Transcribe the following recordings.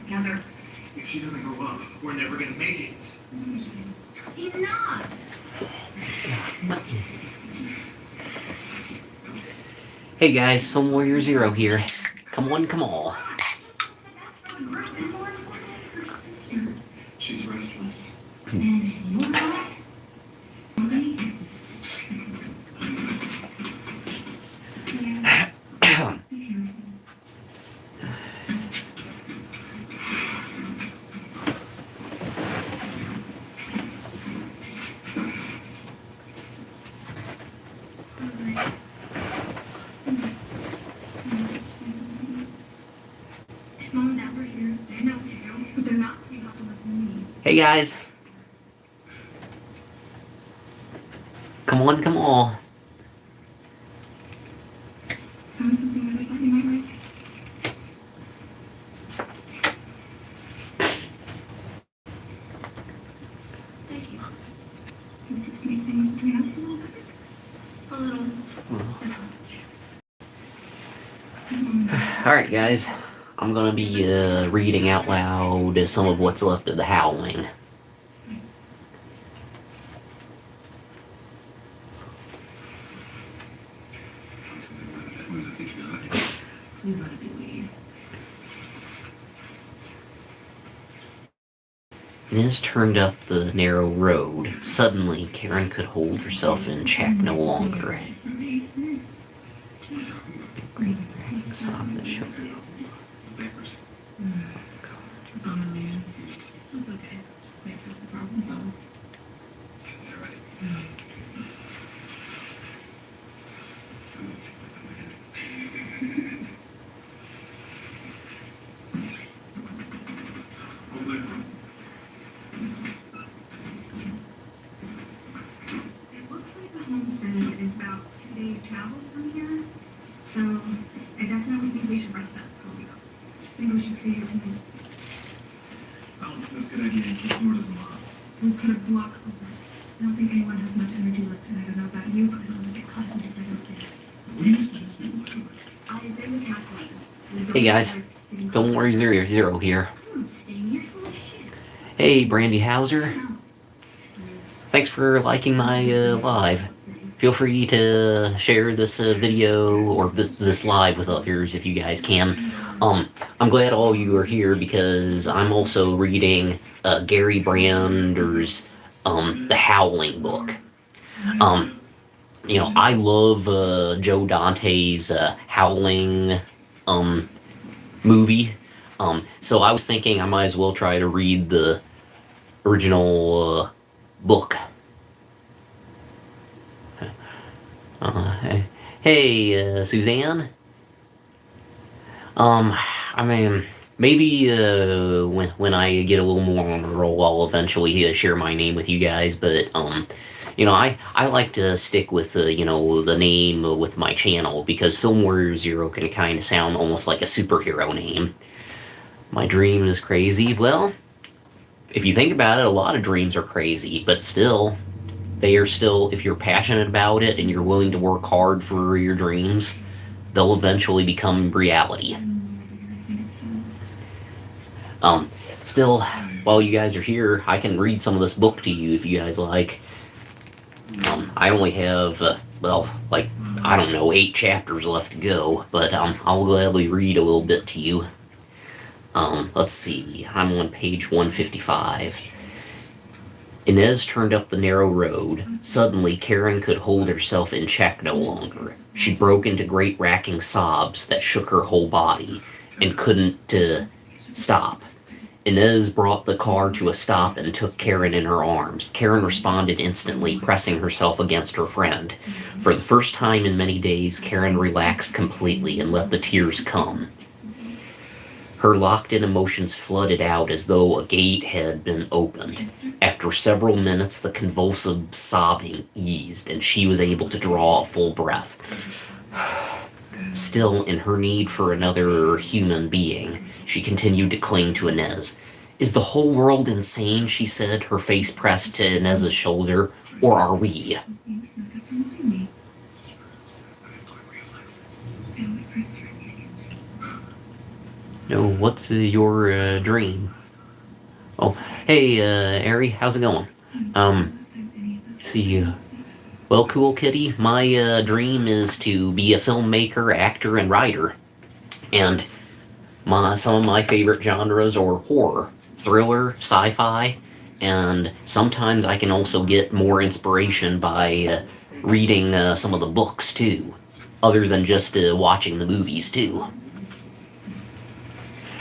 together. If she doesn't grow up, we're never gonna make it. He's not. Hey guys, Film Warrior Zero here. Come on, come on. She's restless. Hey guys. Come on, come on. Found something that I thought you might like. Thank you. Does this make things between us a little better? A little. Alright guys, I'm gonna be reading out loud some of what's left of the Howling. Please let it be weed. Inez turned up the narrow road. Suddenly, Karen could hold herself in check no longer. Great ragging sob that shook her. That's okay. Make half the problem solved. It looks like the homestead is about 2 days travel from here, so I definitely think we should rest up before we go. I think we should stay here tonight. Oh, that's a good idea. It's more doesn't lot. So we put a block over. I don't think anyone has much energy left, and I don't know about you, but I don't want to get caught in those kids. We used to just do that. I agree with Kathleen. Hey guys, Film Warrior Zero here. Staying here's full of shit. Hey Brandy Hauser, thanks for liking my live. Feel free to share this video or this live with others if you guys can. I'm glad all you are here because I'm also reading Gary Brander's The Howling book. You know, I love Joe Dante's Howling movie. So I was thinking I might as well try to read the original book. Hey, Suzanne. I mean, maybe when I get a little more on the roll, I'll eventually share my name with you guys. But you know, I like to stick with you know, the name with my channel because Film Warrior Zero can kind of sound almost like a superhero name. My dream is crazy. Well, if you think about it, a lot of dreams are crazy, but still, they are still, if you're passionate about it and you're willing to work hard for your dreams, they'll eventually become reality. Still, while you guys are here, I can read some of this book to you if you guys like. I only have, well, like, I don't know, 8 chapters left to go, but I'll gladly read a little bit to you. Let's see, I'm on page 155. Inez turned up the narrow road. Suddenly, Karen could hold herself in check no longer. She broke into great racking sobs that shook her whole body and couldn't stop. Inez brought the car to a stop and took Karen in her arms. Karen responded instantly, pressing herself against her friend. For the first time in many days, Karen relaxed completely and let the tears come. Her locked-in emotions flooded out as though a gate had been opened. After several minutes, the convulsive sobbing eased, and she was able to draw a full breath. Still, in her need for another human being, she continued to cling to Inez. "Is the whole world insane?" she said, her face pressed to Inez's shoulder. "Or are we?" No, what's your dream? Oh, hey, Ari, how's it going? Um, see you. Well, cool kitty, my dream is to be a filmmaker, actor, and writer. And some of my favorite genres are horror, thriller, sci-fi, and sometimes I can also get more inspiration by reading some of the books too, other than just watching the movies too.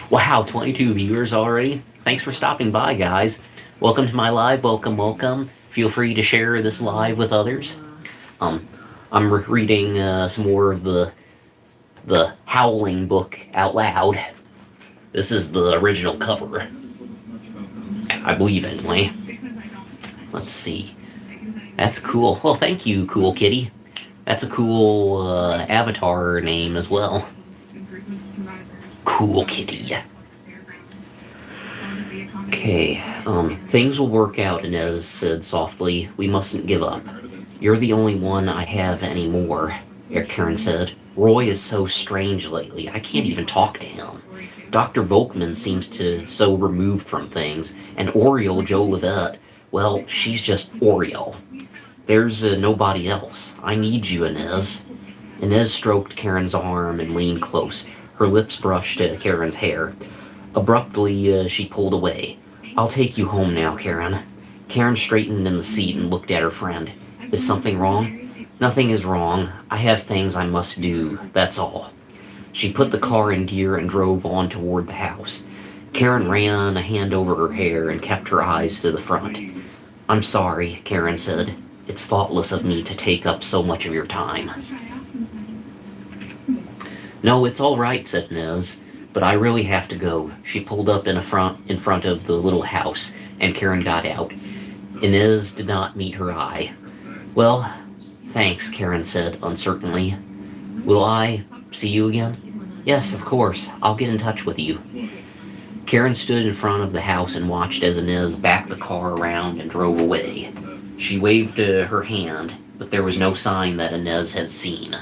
Wow, 22 viewers already. Thanks for stopping by, guys. Welcome to my live. Welcome, welcome. Feel free to share this live with others. Um, I'm reading some more of the Howling book out loud. This is the original cover, I believe, anyway. Let's see. That's cool. Well, thank you, cool kitty. That's a cool avatar name as well. Cool kitty. Okay, things will work out, Inez said softly. We mustn't give up. You're the only one I have anymore, Karen said. Roy is so strange lately. I can't even talk to him. Dr. Volkman seems to so removed from things, and Oriole Jo Levette, well, she's just Oriole. There's nobody else. I need you, Inez. Inez stroked Karen's arm and leaned close. Her lips brushed Karen's hair. Abruptly, she pulled away. I'll take you home now, Karen. Karen straightened in the seat and looked at her friend. Is something wrong? Nothing is wrong. I have things I must do, that's all. She put the car in gear and drove on toward the house. Karen ran a hand over her hair and kept her eyes to the front. I'm sorry, Karen said. It's thoughtless of me to take up so much of your time. No, it's all right, said Nez, but I really have to go. She pulled up in front of the little house, and Karen got out. Inez did not meet her eye. Well, thanks, Karen said uncertainly. Will I see you again? Yes, of course. I'll get in touch with you. Karen stood in front of the house and watched as Inez backed the car around and drove away. She waved her hand, but there was no sign that Inez had seen.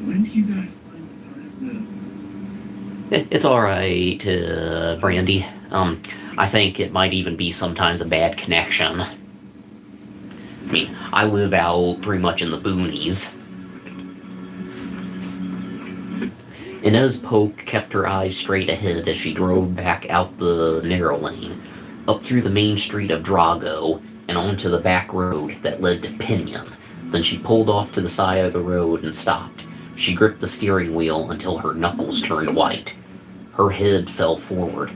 When do you guys find the time? It's all right, Brandy. I think it might even be sometimes a bad connection. I mean, I live out pretty much in the boonies. Inez Polk kept her eyes straight ahead as she drove back out the narrow lane, up through the main street of Drago, and onto the back road that led to Pinion. Then she pulled off to the side of the road and stopped. She gripped the steering wheel until her knuckles turned white. Her head fell forward.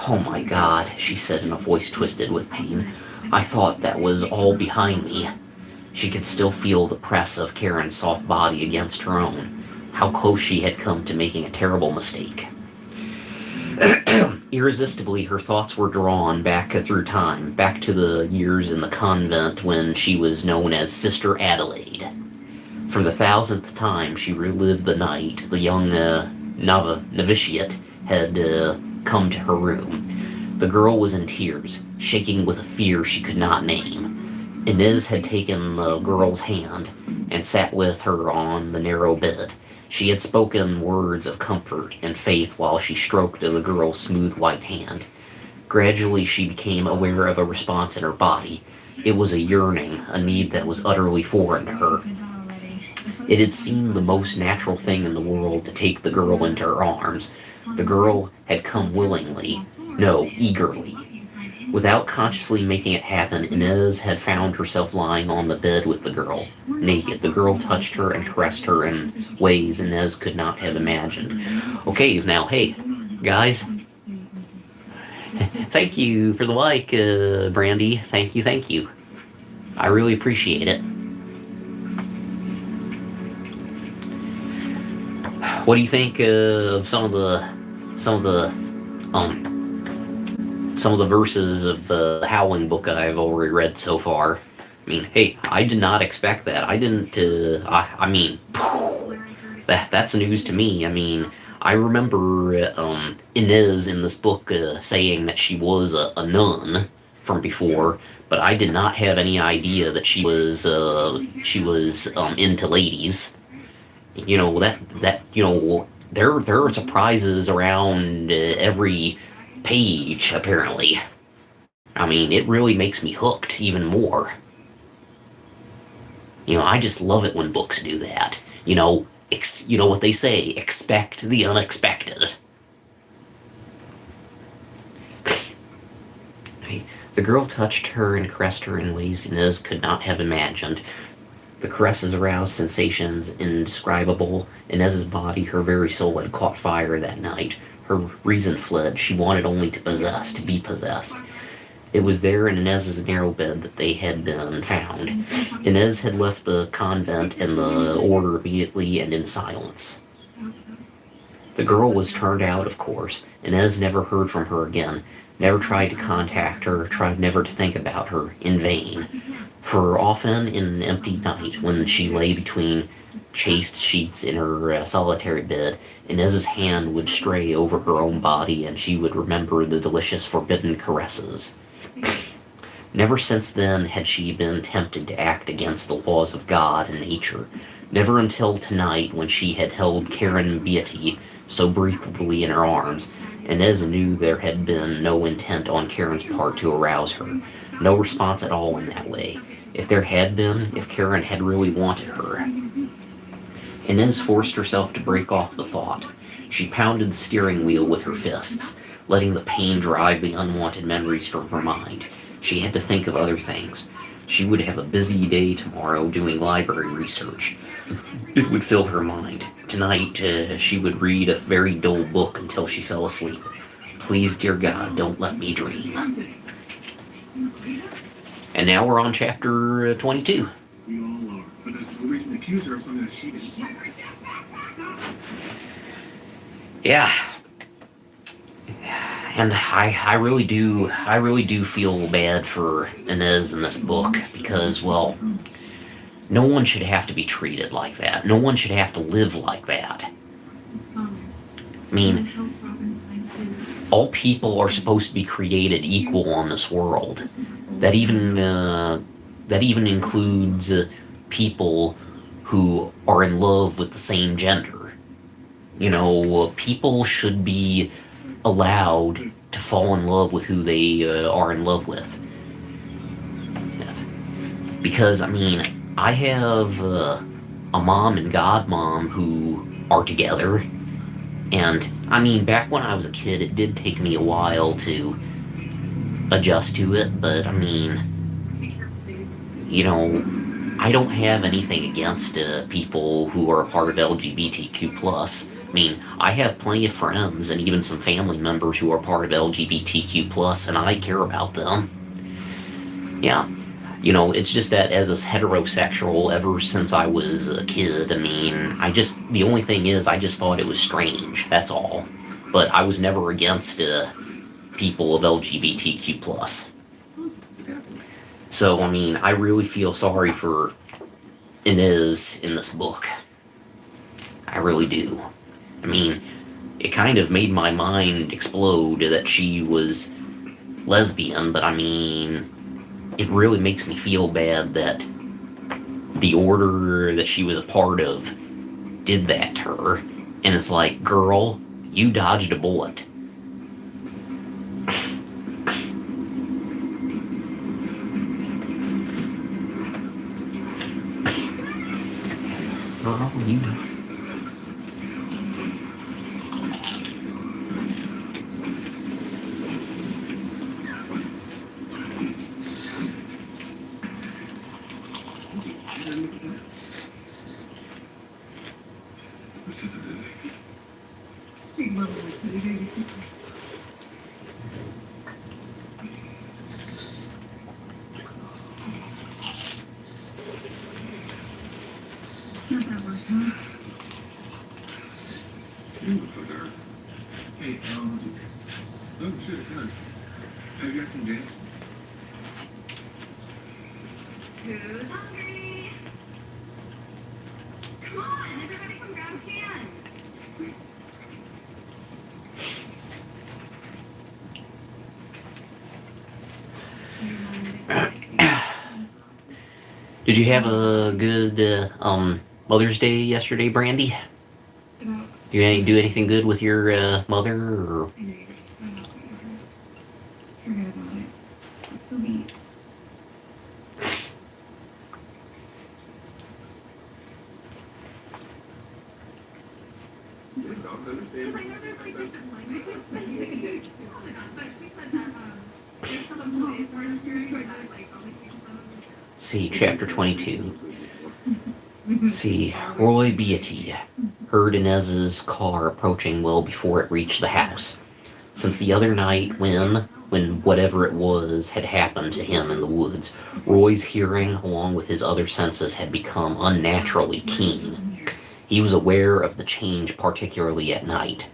Oh my God, she said in a voice twisted with pain. I thought that was all behind me. She could still feel the press of Karen's soft body against her own. How close she had come to making a terrible mistake. Irresistibly, her thoughts were drawn back through time, back to the years in the convent when she was known as Sister Adelaide. For the 1000th time, she relived the night the young novitiate had come to her room. The girl was in tears, shaking with a fear she could not name. Inez had taken the girl's hand and sat with her on the narrow bed. She had spoken words of comfort and faith while she stroked the girl's smooth white hand. Gradually, she became aware of a response in her body. It was a yearning, a need that was utterly foreign to her. It had seemed the most natural thing in the world to take the girl into her arms. The girl had come willingly, no, eagerly. Without consciously making it happen, Inez had found herself lying on the bed with the girl, naked. The girl touched her and caressed her in ways Inez could not have imagined. Okay, now, hey, guys. Thank you for the like, Brandy. Thank you, thank you. I really appreciate it. What do you think of some of the verses of the Howling book I've already read so far? I mean, hey, I did not expect that. I didn't. I mean, that's news to me. I mean, I remember Inez in this book saying that she was a nun from before, but I did not have any idea that she was into ladies. You know there are surprises around every page, apparently. I mean, it really makes me hooked even more. I just love it when books do that. You know what they say, expect the unexpected. The girl touched her and caressed her in ways Inez could not have imagined. The caresses aroused sensations indescribable. Inez's body, her very soul, had caught fire that night. Her reason fled. She wanted only to possess, to be possessed. It was there in Inez's narrow bed that they had been found. Inez had left the convent and the order immediately and in silence. The girl was turned out, of course. Inez never heard from her again, never tried to contact her, tried never to think about her, in vain. For often in an empty night, when she lay between chaste sheets in her solitary bed, Inez's hand would stray over her own body and she would remember the delicious forbidden caresses. Never since then had she been tempted to act against the laws of God and nature. Never until tonight, when she had held Karen Beatty so briefly in her arms. Inez knew there had been no intent on Karen's part to arouse her. No response at all in that way. If there had been, if Karen had really wanted her. Inez forced herself to break off the thought. She pounded the steering wheel with her fists, letting the pain drive the unwanted memories from her mind. She had to think of other things. She would have a busy day tomorrow doing library research. It would fill her mind. Tonight, she would read a very dull book until she fell asleep. Please, dear God, don't let me dream. And now we're on chapter 22. We all are, but there's no reason to accuse her of something that she didn't. Yeah. And I really do feel bad for Inez in this book because, well, no one should have to be treated like that. No one should have to live like that. I mean, all people are supposed to be created equal on this world. That even includes people who are in love with the same gender. People should be allowed to fall in love with who they are in love with. Because, I mean, I have a mom and godmom who are together. And, I mean, back when I was a kid, it did take me a while to adjust to it. But, I mean, I don't have anything against people who are a part of LGBTQ+. I mean, I have plenty of friends and even some family members who are part of LGBTQ+, and I care about them. Yeah. It's just that as a heterosexual, ever since I was a kid, I mean, the only thing is, I just thought it was strange, that's all. But I was never against people of LGBTQ+. So, I mean, I really feel sorry for Inez in this book. I really do. I mean, it kind of made my mind explode that she was lesbian, but I mean, it really makes me feel bad that the order that she was a part of did that to her. And it's like, girl, you dodged a bullet. Girl, you... Not that work, huh? You look like her. Hey, oh shit, good. Have you got some dance? Who's hungry? Come on, everybody come grab a can. Did you have a good Mother's Day yesterday, Brandy? You do anything good with your mother? Or I know you're just forget about it. Let's go eat. see, chapter 22. See, Roy Beatty heard Inez's car approaching well before it reached the house. Since the other night when whatever it was had happened to him in the woods, Roy's hearing, along with his other senses, had become unnaturally keen. He was aware of the change, particularly at night.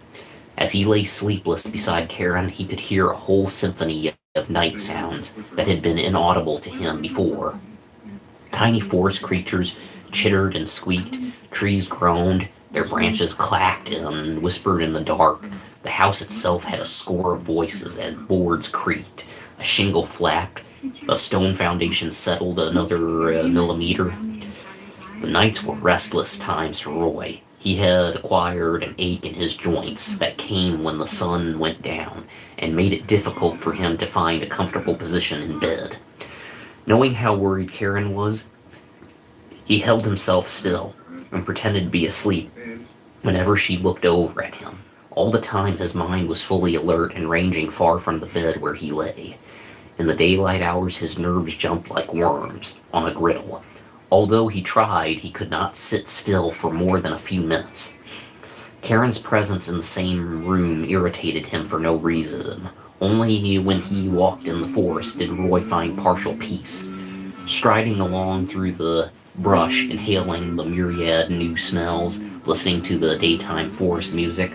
As he lay sleepless beside Karen, he could hear a whole symphony of night sounds that had been inaudible to him before. Tiny forest creatures chittered and squeaked, trees groaned, their branches clacked and whispered in the dark. The house itself had a score of voices as boards creaked, a shingle flapped, a stone foundation settled another millimeter. The nights were restless times for Roy. He had acquired an ache in his joints that came when the sun went down and made it difficult for him to find a comfortable position in bed. Knowing how worried Karen was, he held himself still and pretended to be asleep whenever she looked over at him. All the time his mind was fully alert and ranging far from the bed where he lay. In the daylight hours his nerves jumped like worms on a griddle. Although he tried, he could not sit still for more than a few minutes. Karen's presence in the same room irritated him for no reason. Only when he walked in the forest did Roy find partial peace. Striding along through the brush, inhaling the myriad new smells, listening to the daytime forest music,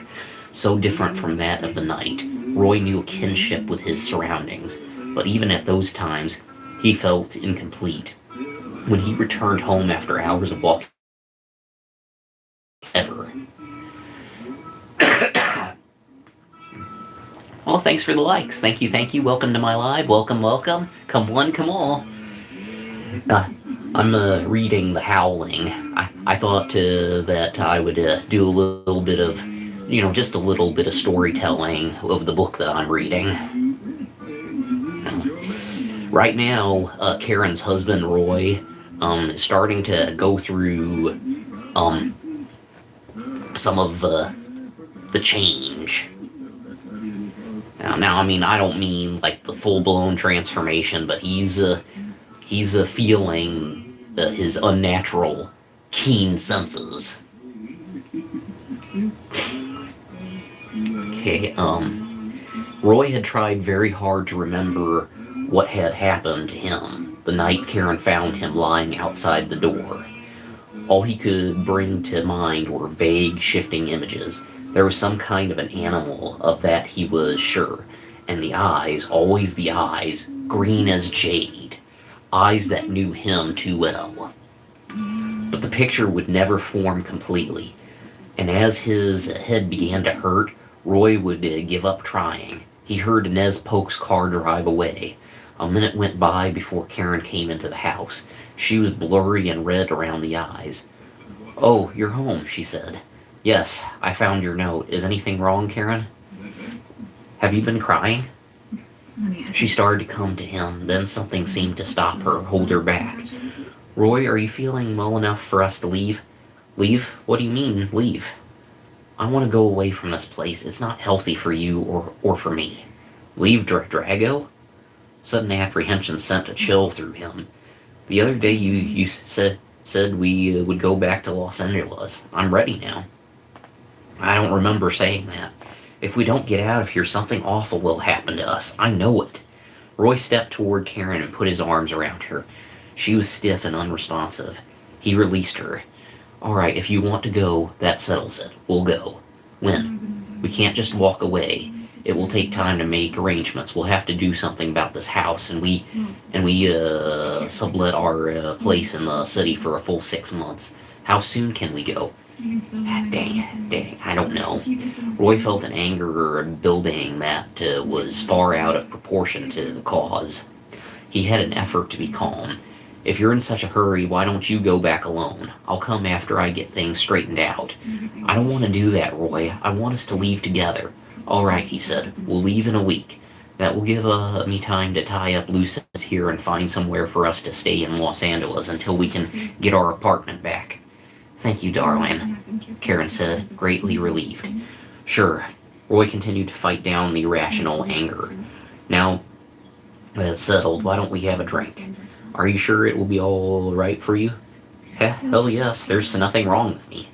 so different from that of the night, Roy knew a kinship with his surroundings, but even at those times, he felt incomplete. When he returned home after hours of walking, ever. Well, thanks for the likes. Thank you, thank you. Welcome to my live. Welcome, welcome. Come one, come all. I'm reading The Howling. I thought that I would do a little bit of, just a little bit of storytelling of the book that I'm reading. Right now, Karen's husband, Roy, is starting to go through some of the change. Now, I mean, I don't mean like the full-blown transformation, but he's feeling his unnatural, keen senses. Okay, Roy had tried very hard to remember what had happened to him the night Karen found him lying outside the door. All he could bring to mind were vague, shifting images. There was some kind of an animal, of that he was sure, and the eyes, always the eyes, green as jade, eyes that knew him too well. But the picture would never form completely, and as his head began to hurt, Roy would give up trying. He heard Inez Polk's car drive away. A minute went by before Karen came into the house. She was blurry and red around the eyes. "Oh, you're home," she said. "Yes, I found your note. Is anything wrong, Karen? Have you been crying?" She started to come to him, then something seemed to stop her, hold her back. "Roy, are you feeling well enough for us to leave?" "Leave? What do you mean, leave?" "I want to go away from this place. It's not healthy for you or for me." "Leave Drago?" Sudden apprehension sent a chill through him. "The other day you said we would go back to Los Angeles. I'm ready now." "I don't remember saying that. If we don't get out of here, something awful will happen to us. I know it." Roy stepped toward Karen and put his arms around her. She was stiff and unresponsive. He released her. "All right, if you want to go, that settles it. We'll go." "When?" "We can't just walk away. It will take time to make arrangements. We'll have to do something about this house, and we sublet our place in the city for a full 6 months. How soon can we go?" Dang, I don't know. Roy felt an anger building that was far out of proportion to the cause. He had an effort to be calm. If you're in such a hurry, why don't you go back alone? I'll come after I get things straightened out. I don't want to do that, Roy. I want us to leave together. All right, he said. We'll leave in a week. That will give me time to tie up loose ends here and find somewhere for us to stay in Los Angeles until we can get our apartment back. Thank you, darling, Karen said, greatly relieved. Sure. Roy continued to fight down the irrational anger. Now that's settled, why don't we have a drink? Are you sure it will be all right for you? Hell yes, there's nothing wrong with me.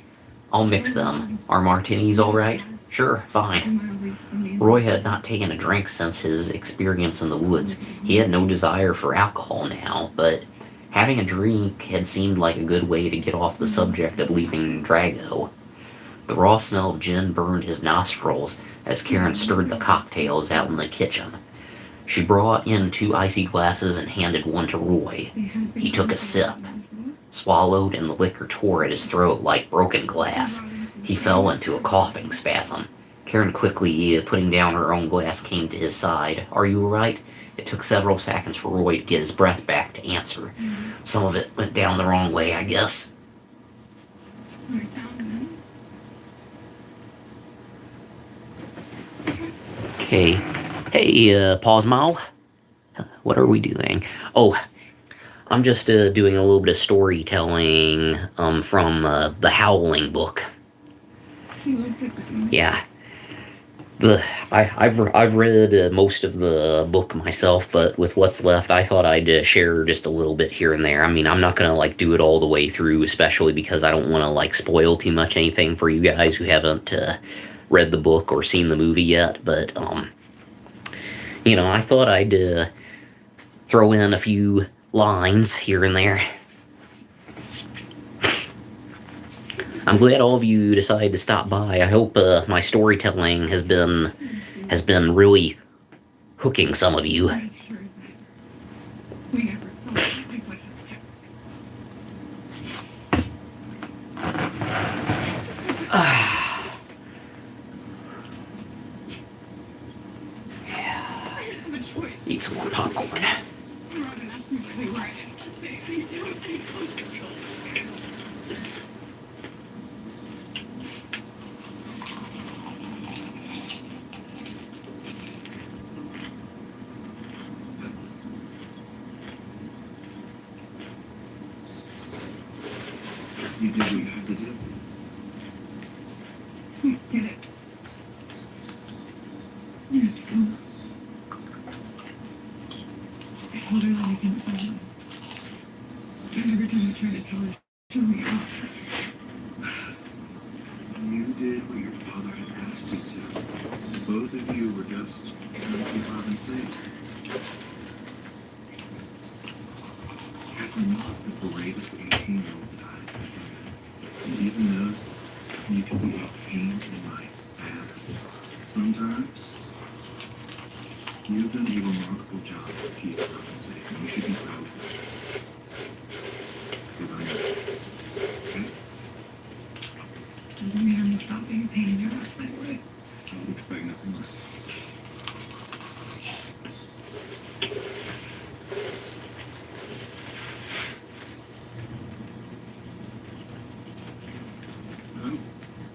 I'll mix them. Are martinis all right? Sure, fine. Roy had not taken a drink since his experience in the woods. He had no desire for alcohol now, but having a drink had seemed like a good way to get off the subject of leaving Drago. The raw smell of gin burned his nostrils as Karen stirred the cocktails out in the kitchen. She brought in 2 icy glasses and handed one to Roy. He took a sip, swallowed, and the liquor tore at his throat like broken glass. He fell into a coughing spasm. Karen quickly, putting down her own glass, came to his side. Are you all right? It took several seconds for Roy to get his breath back to answer. Some of it went down the wrong way, I guess. Okay. Hey, pause Mal. What are we doing? Oh, I'm just doing a little bit of storytelling from the Howling book. Yeah. I've read most of the book myself, but with what's left, I thought I'd share just a little bit here and there. I mean, I'm not gonna like do it all the way through, especially because I don't want to like spoil too much anything for you guys who haven't read the book or seen the movie yet. But I thought I'd throw in a few lines here and there. I'm glad all of you decided to stop by. I hope my storytelling has been really hooking some of you. Eat some more popcorn. You did what you had to do. Get it. Yes, come. I told her that I couldn't find her. And every time I tried to tell her, she told me off. You did what your father had asked you to. Both of you were just trying to keep Robin safe. You're not the bravest 18-year-old that I've ever met. And even though you can be a pain in my ass sometimes, you've done a remarkable job to keep Robin safe, and you should be proud of yourself. Because I know. Okay? Doesn't mean I'm gonna stop being a pain in your ass, I would. I would expect nothing less.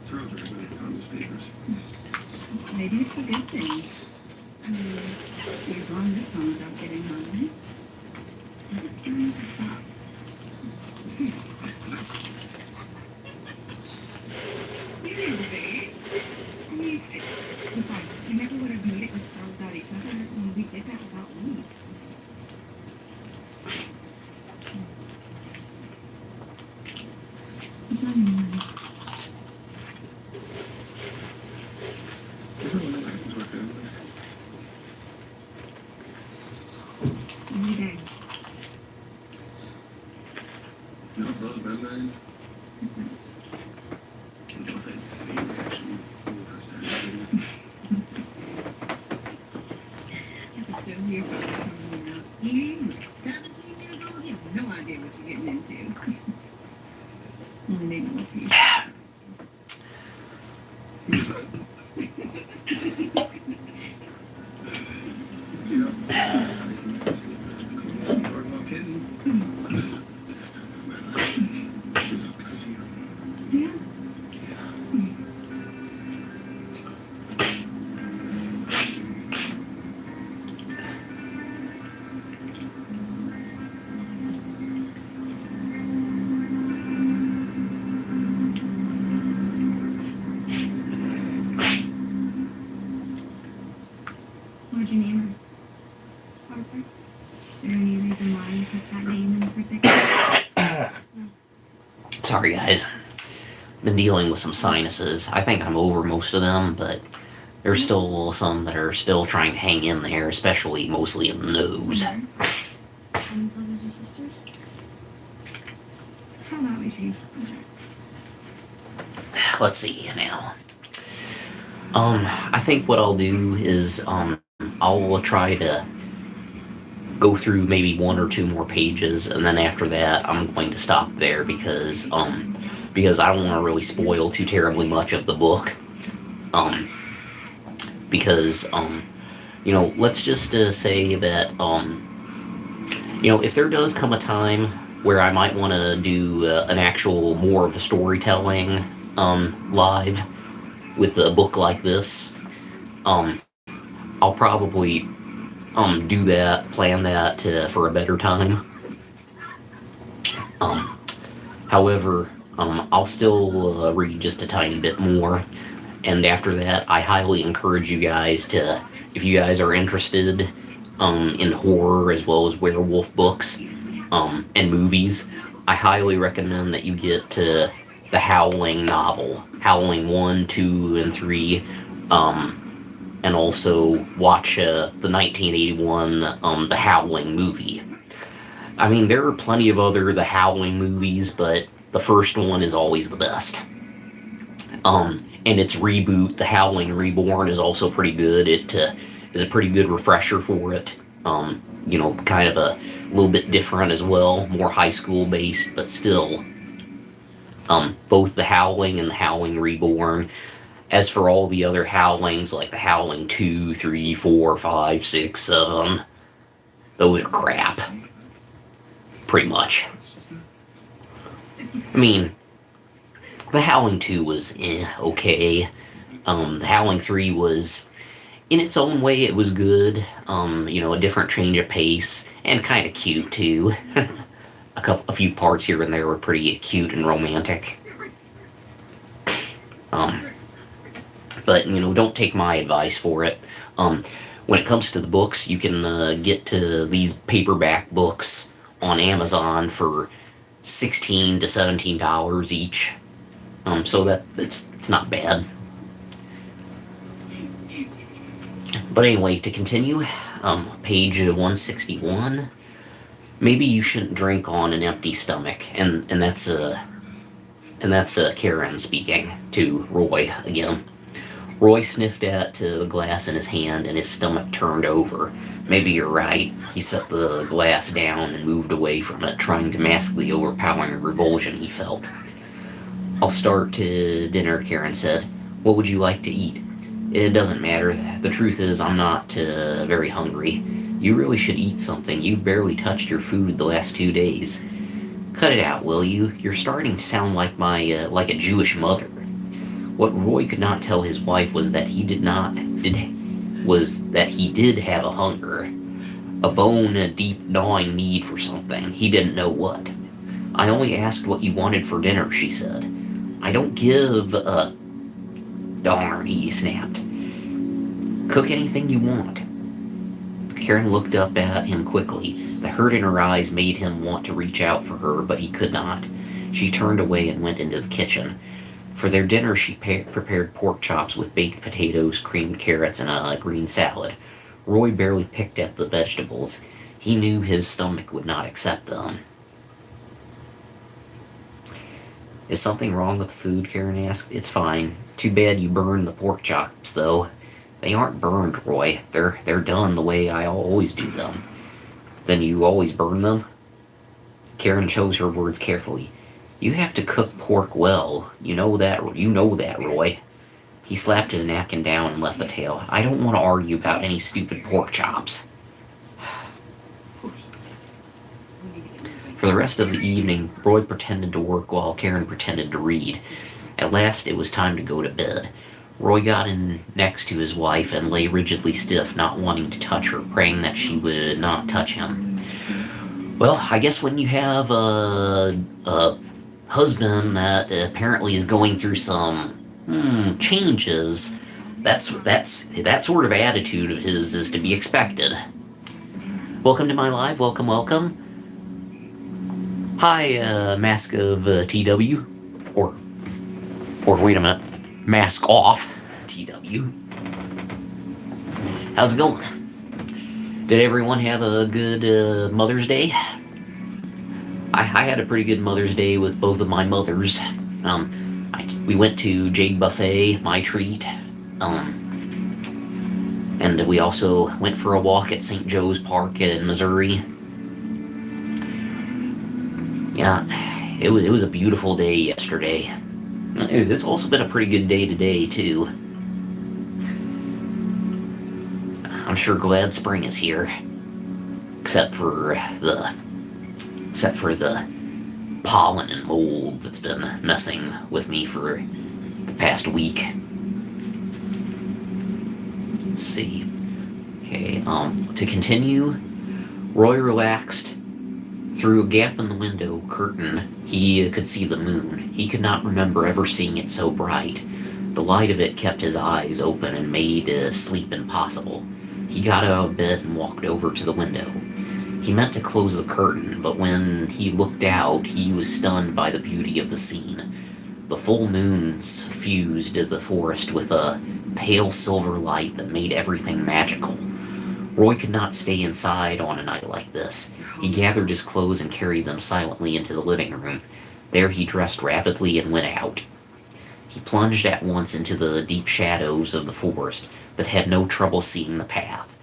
Throw everybody on those papers. Maybe it's a good thing. I mean, you're drawing this song without getting home, right? I'm just curious what's up. Seriously? I mean, besides, we never would have made it this far without each other when we did that without me. It's not anymore. Everyone that happens to our family. Every day. You know, brother been married? And don't think it's the reaction when the first time you did it. So your father comes around. You, 17 years old, you have no idea what you're getting into. Only they know what you. What'd you name her? Harper? Is there any reason why you picked that name in particular? Sorry, guys. Been dealing with some sinuses. I think I'm over most of them, but there's still some that are still trying to hang in there, especially mostly in the nose. Any brothers or sisters? How about we change the subject? Let's see now. I think what I'll do is, I'll try to go through maybe one or two more pages, and then after that, I'm going to stop there because I don't want to really spoil too terribly much of the book. Because, let's just say that, if there does come a time where I might want to do an actual more of a storytelling live with a book like this, I'll probably do that, plan that for a better time. However, I'll still read just a tiny bit more, and after that, I highly encourage you guys to, if you guys are interested in horror as well as werewolf books and movies, I highly recommend that you get to the Howling novel, Howling 1, 2, and 3, and also watch the 1981 The Howling movie. I mean, there are plenty of other The Howling movies, but the first one is always the best. And its reboot, The Howling Reborn, is also pretty good. It is a pretty good refresher for it. Kind of a little bit different as well, more high school based, but still. Both The Howling and The Howling Reborn. As for all the other Howlings, like The Howling 2, 3, 4, 5, 6, 7, those are crap. Pretty much. I mean, The Howling 2 was okay. The Howling 3 was, in its own way, it was good. A different change of pace, and kind of cute, too. A few parts here and there were pretty cute and romantic. But, don't take my advice for it. When it comes to the books, you can get to these paperback books on Amazon for $16 to $17 each. So that it's not bad. But anyway, to continue, page 161. Maybe you shouldn't drink on an empty stomach, and that's Karen speaking to Roy again. Roy sniffed at the glass in his hand, and his stomach turned over. Maybe you're right. He set the glass down and moved away from it, trying to mask the overpowering revulsion he felt. I'll start dinner, Karen said. What would you like to eat? It doesn't matter. The truth is, I'm not very hungry. You really should eat something. You've barely touched your food the last 2 days. Cut it out, will you? You're starting to sound like like a Jewish mother. What Roy could not tell his wife was that he did have a hunger, a bone, a deep gnawing need for something. He didn't know what. I only asked what you wanted for dinner, she said. I don't give a darn, he snapped. Cook anything you want. Karen looked up at him quickly. The hurt in her eyes made him want to reach out for her, but he could not. She turned away and went into the kitchen. For their dinner, she prepared pork chops with baked potatoes, creamed carrots, and a green salad. Roy barely picked at the vegetables. He knew his stomach would not accept them. Is something wrong with the food? Karen asked. It's fine. Too bad you burned the pork chops, though. They aren't burned, Roy. They're done the way I always do them. Then you always burn them? Karen chose her words carefully. You have to cook pork well. You know that, Roy. He slapped his napkin down and left the table. I don't want to argue about any stupid pork chops. For the rest of the evening, Roy pretended to work while Karen pretended to read. At last, it was time to go to bed. Roy got in next to his wife and lay rigidly stiff, not wanting to touch her, praying that she would not touch him. Well, I guess when you have a husband that apparently is going through some changes, that sort of attitude of his is to be expected. Welcome to my live. Welcome. Hi, Mask of TW, or wait a minute, Mask off TW. How's it going? Did everyone have a good Mother's Day? I had a pretty good Mother's Day with both of my mothers. We went to Jade Buffet, my treat, and we also went for a walk at St. Joe's Park in Missouri. Yeah, it was a beautiful day yesterday. It's also been a pretty good day today too. I'm sure glad spring is here, except for the pollen and mold that's been messing with me for the past week. Let's see. Okay, to continue, Roy relaxed. Through a gap in the window curtain, he could see the moon. He could not remember ever seeing it so bright. The light of it kept his eyes open and made sleep impossible. He got out of bed and walked over to the window. He meant to close the curtain, but when he looked out, he was stunned by the beauty of the scene. The full moon suffused the forest with a pale silver light that made everything magical. Roy could not stay inside on a night like this. He gathered his clothes and carried them silently into the living room. There he dressed rapidly and went out. He plunged at once into the deep shadows of the forest, but had no trouble seeing the path.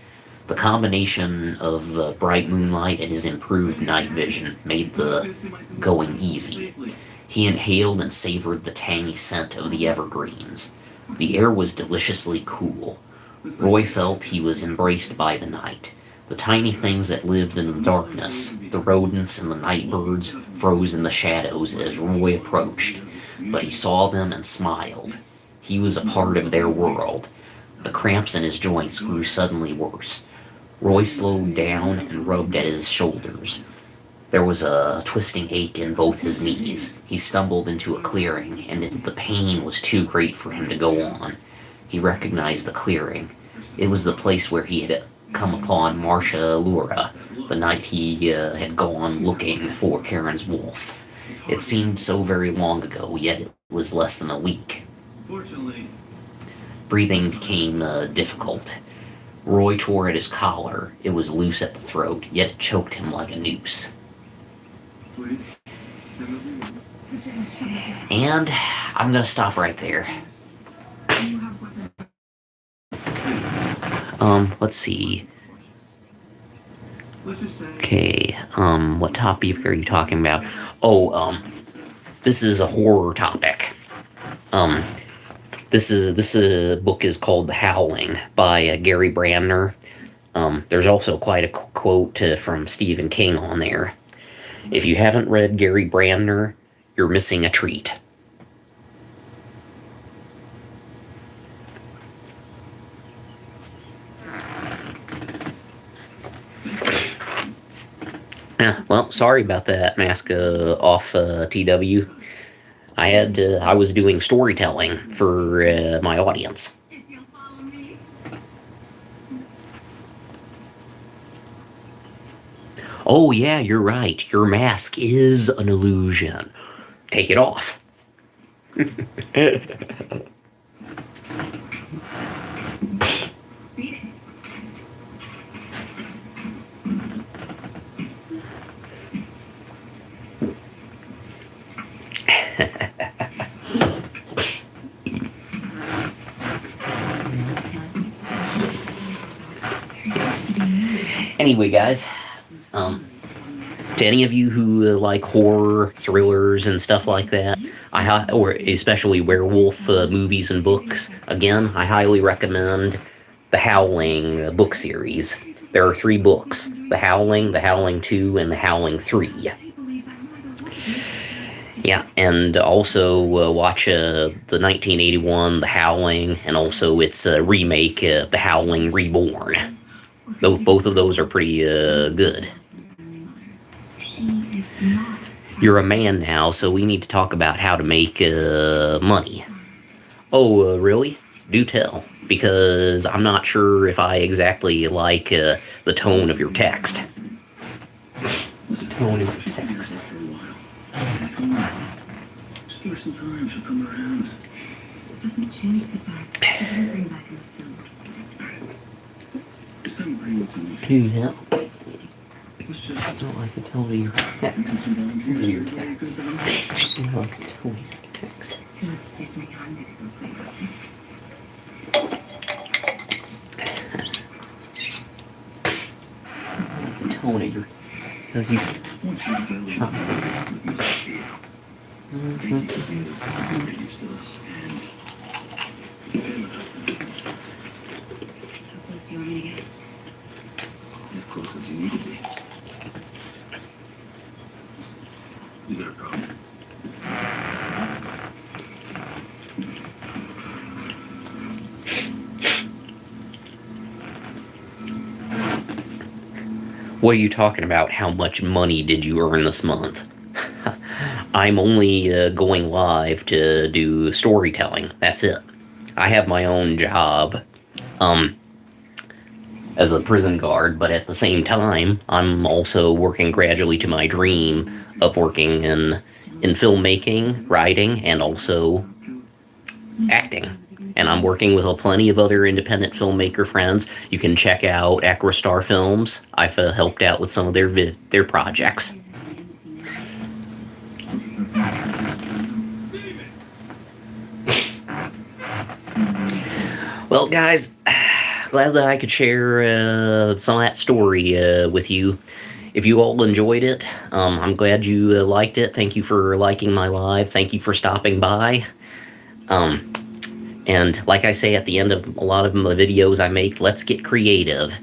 The combination of bright moonlight and his improved night vision made the going easy. He inhaled and savored the tangy scent of the evergreens. The air was deliciously cool. Roy felt he was embraced by the night. The tiny things that lived in the darkness, the rodents and the night birds, froze in the shadows as Roy approached, but he saw them and smiled. He was a part of their world. The cramps in his joints grew suddenly worse. Roy slowed down and rubbed at his shoulders. There was a twisting ache in both his knees. He stumbled into a clearing, and the pain was too great for him to go on. He recognized the clearing. It was the place where he had come upon Marcia Lura, the night he had gone looking for Karen's wolf. It seemed so very long ago, yet it was less than a week. Breathing became difficult. Roy tore at his collar. It was loose at the throat, yet it choked him like a noose. And I'm gonna stop right there. Let's see. Okay, what topic are you talking about? Oh, this is a horror topic. This book is called Howling by Gary Brandner. There's also quite a quote from Stephen King on there. If you haven't read Gary Brandner, you're missing a treat. Yeah, well, sorry about that, Mask off TW. I was doing storytelling for my audience. If you'll follow me. Oh yeah, you're right. Your mask is an illusion. Take it off. Beat it. Anyway, guys, to any of you who like horror thrillers and stuff like that, or especially werewolf movies and books, again, I highly recommend the Howling book series. There are 3 books: the Howling 2, and the Howling 3. Yeah, and also watch the 1981 The Howling, and also its remake, The Howling Reborn. Both of those are pretty good. You're a man now, so we need to talk about how to make money. Oh, really? Do tell. because I'm not sure if I exactly like the tone of your text. The tone of your text. For a while. Just give her some time. She'll come around. Doesn't change the fact that you didn't bring back in the film. Just have bring with me. Yeah. Let's just I don't like the tone of your text. some volunteers. Your Play a good band. I don't like the tone of your text. Felix is my I'm gonna go play with him. That's the tone of your... Because you... Once you're available, Shut up. with Mr. Steele. Thank you for being the father that used to us. And you pay my husband How close do you want me to get? as close as you need to be. Is there a problem? What are you talking about? How much money did you earn this month? I'm only going live to do storytelling. That's it. I have my own job as a prison guard, but at the same time, I'm also working gradually to my dream of working in filmmaking, writing, and also acting. And I'm working with plenty of other independent filmmaker friends. You can check out Acrostar Films. I've helped out with some of their projects. Well, guys, glad that I could share some of that story with you. If you all enjoyed it, I'm glad you liked it. Thank you for liking my live. Thank you for stopping by. And like I say at the end of a lot of the videos I make, let's get creative.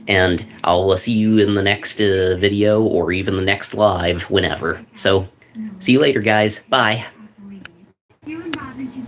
And I'll see you in the next video or even the next live, whenever. So, see you later, guys. Bye.